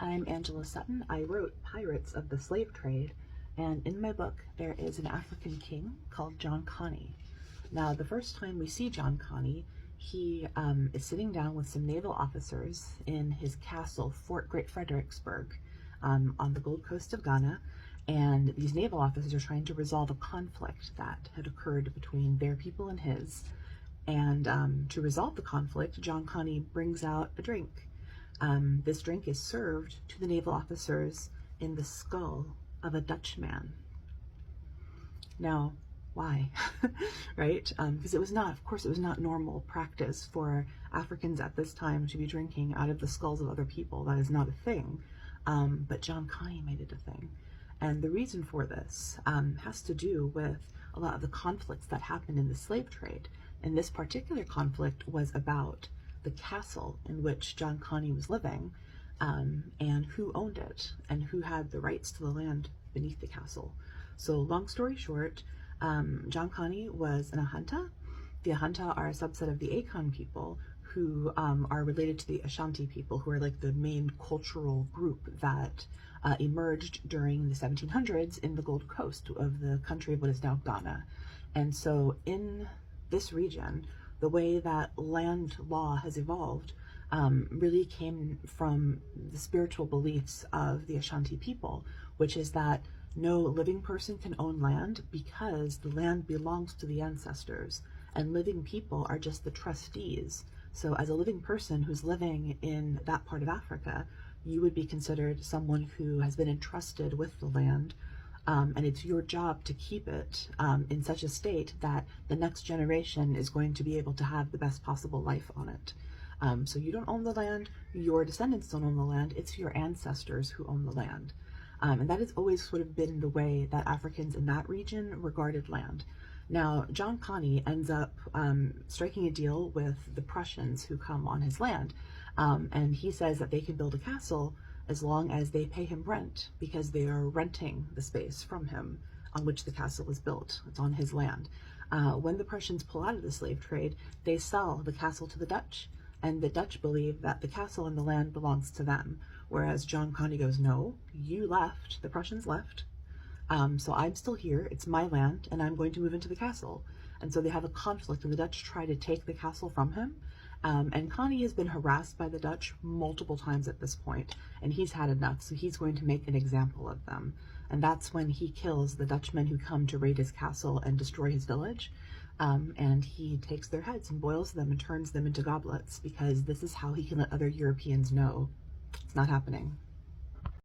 I'm Angela Sutton. I wrote Pirates of the Slave Trade, and in my book there is an African king called John Kani. Now, the first time we see John Kani, he is sitting down with some naval officers in his castle, Fort Great Fredericksburg, on the Gold Coast of Ghana, and these naval officers are trying to resolve a conflict that had occurred between their people and his. And to resolve the conflict, John Kani brings out a drink. This drink is served to the naval officers in the skull of a Dutchman. Now, why? Right? Because it was not, of course, it was not normal practice for Africans at this time to be drinking out of the skulls of other people. That is not a thing. But John Kani made it a thing. And the reason for this has to do with a lot of the conflicts that happened in the slave trade. And this particular conflict was about the castle in which John Kani was living, and who owned it and who had the rights to the land beneath the castle. So long story short, John Kani was an Ahanta. The Ahanta are a subset of the Akan people who are related to the Ashanti people, who are like the main cultural group that emerged during the 1700s in the Gold Coast of the country of what is now Ghana. And so in this region, the way that land law has evolved really came from the spiritual beliefs of the Ashanti people, which is that no living person can own land because the land belongs to the ancestors, and living people are just the trustees. So as a living person who's living in that part of Africa, you would be considered someone who has been entrusted with the land, and it's your job to keep it in such a state that the next generation is going to be able to have the best possible life on it. So you don't own the land, your descendants don't own the land, it's your ancestors who own the land. And that has always sort of been the way that Africans in that region regarded land. Now, John Kani ends up striking a deal with the Prussians who come on his land, and he says that they can build a castle as long as they pay him rent, because they are renting the space from him on which the castle is built. It's on his land. When the Prussians pull out of the slave trade, they sell the castle to the Dutch, and the Dutch believe that the castle and the land belongs to them, whereas John Kani goes, no, you left, the Prussians left, so I'm still here, it's my land, and I'm going to move into the castle. And so they have a conflict, and the Dutch try to take the castle from him. And Kani has been harassed by the Dutch multiple times at this point, and he's had enough, so he's going to make an example of them. And that's when he kills the Dutchmen who come to raid his castle and destroy his village. And he takes their heads and boils them and turns them into goblets, because this is how he can let other Europeans know it's not happening.